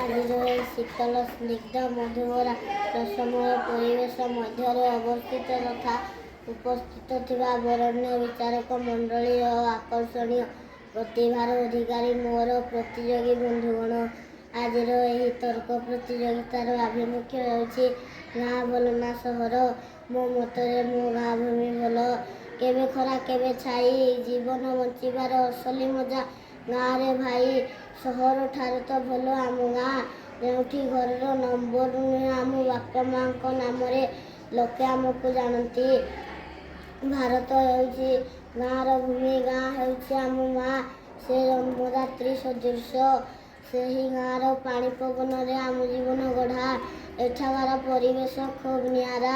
ଆଜିର ଏହି ଶୀତଳ ସ୍ନିଗ୍ଧ ମଧୁର ରସମୟ ପରିବେଶ ମଧ୍ୟରେ ଅବସ୍ଥିତ ତଥା ଉପସ୍ଥିତ ଥିବା ବରେଣ୍ୟ ବିଚାରକ ମଣ୍ଡଳୀ ଓ ଆକର୍ଷଣୀୟ ପ୍ରତିଭାର ଅଧିକାରୀ ମୋର ପ୍ରତିଯୋଗୀ ବନ୍ଧୁଗଣ, ଆଜିର ଏହି ତର୍କ ପ୍ରତିଯୋଗିତାର ଆଭିମୁଖ୍ୟ ହେଉଛି ଗାଁ ଭଲ ନା ସହର। ମୋ ମତରେ ମୋ ଗାଁ ଭୂମି ଭଲ। କେବେ ଖରା କେବେ ଛାଇ, ଜୀବନ ବଞ୍ଚିବାର ଅସଲି ମଜା ଗାଁରେ ଭାଇ। ସହରଠାରୁ ତ ଭଲ ଆମ ଗାଁ, ଯେଉଁଠି ଘରର ନମ୍ବର ନୁହେଁ, ଆମ ବାପା ମା'ଙ୍କ ନାମରେ ଲୋକେ ଆମକୁ ଜାଣନ୍ତି। ଭାରତ ହେଉଛି ଗାଁର ଭୂମି, ଗାଁ ହେଉଛି ଆମ ମା', ସେ ଜନ୍ମଦାତ୍ରୀ ସଦୃଶ। ସେହି ଗାଁର ପାଣି ପବନରେ ଆମ ଜୀବନ ଗଢ଼ା। ଏଠାକାର ପରିବେଶ ଖୁବ୍ ନିଆରା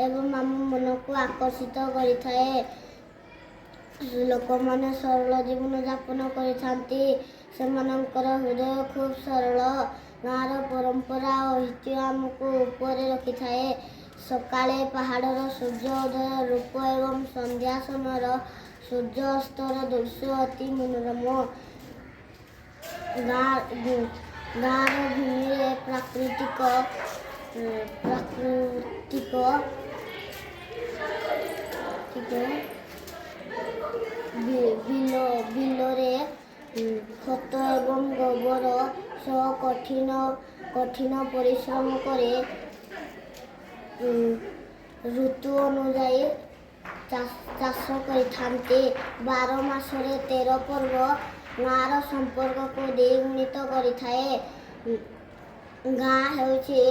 ଏବଂ ଆମ ମନକୁ ଆକର୍ଷିତ କରିଥାଏ। ଲୋକମାନେ ସରଳ ଜୀବନ ଯାପନ କରିଥାନ୍ତି। ସେମାନଙ୍କର ହୃଦୟ ଖୁବ୍ ସରଳ। ଗାଁର ପରମ୍ପରା ଓ ଐତିହ୍ୟ ଆମକୁ ଉପରେ ରଖିଥାଏ। ସକାଳେ ପାହାଡ଼ର ସୂର୍ଯ୍ୟ ଉଦୟ ରୂପ ଏବଂ ସନ୍ଧ୍ୟା ସମୟର ସୂର୍ଯ୍ୟ ଅସ୍ତର ଦୃଶ୍ୟ ଅତି ମନୋରମ। ଗାଁର ଭୂମିରେ ପ୍ରାକୃତିକ ବିଲରେ ଖତ ଏବଂ ଗୋବର ସହ କଠିନ ପରିଶ୍ରମ କରି ଋତୁ ଅନୁଯାୟୀ ଚାଷ କରିଥାନ୍ତି। 12 ମାସରେ 13 ପର୍ବ ଗାଁର ସମ୍ପର୍କକୁ ଦ୍ୱିଗୁଣିତ କରିଥାଏ। ଗାଁ ହେଉଛି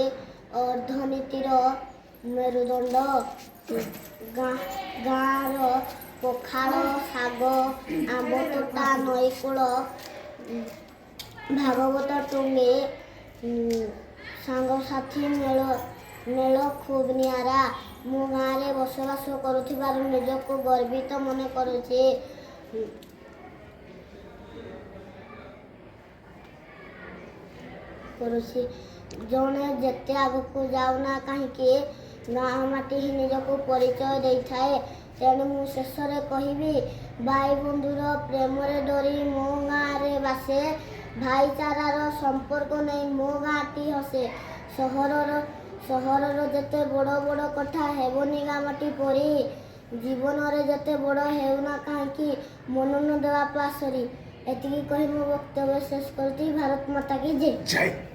ଅର୍ଥନୀତିର ମେରୁଦଣ୍ଡ। ଗାଁର ପଖାଳ, ଶାଗ, ଆମ୍ବ ତୋଟା, ନଈକୂଳ, ଭାଗବତ ଟୁଙ୍ଗି, ସାଙ୍ଗସାଥୀ ମେଳ ଖୁବ୍ ନିଆରା। ମୁଁ ଗାଁରେ ବସବାସ କରୁଥିବାରୁ ନିଜକୁ ଗର୍ବିତ ମନେ କରୁଛି। ଜଣେ ଯେତେ ଆଗକୁ ଯାଉନା କାହିଁକି, ଗାଁ ମାଟି ହିଁ ନିଜକୁ ପରିଚୟ ଦେଇଥାଏ। ତେଣୁ ମୁଁ ଶେଷରେ କହିବି, ଭାଇ ବନ୍ଧୁର ପ୍ରେମରେ ଡରି ମୋ ଗାଁରେ ବାସେ। ଭାଇଚାରାର ସମ୍ପର୍କ ନେଇ ମୋ ଗାଁଟି ହସେ। ସହରର ଯେତେ ବଡ଼ ବଡ଼ କଥା ହେବନି ଗାଁ ମାଟି ପରି। ଜୀବନରେ ଯେତେ ବଡ଼ ହେଉନା କାହିଁକି, ମନ ନ ଦେବା ପାଶୋରି। ଏତିକି କହି ମୋ ବକ୍ତବ୍ୟ ଶେଷ କରୁଛି। ଭାରତ ମାତା କି ଜୟ।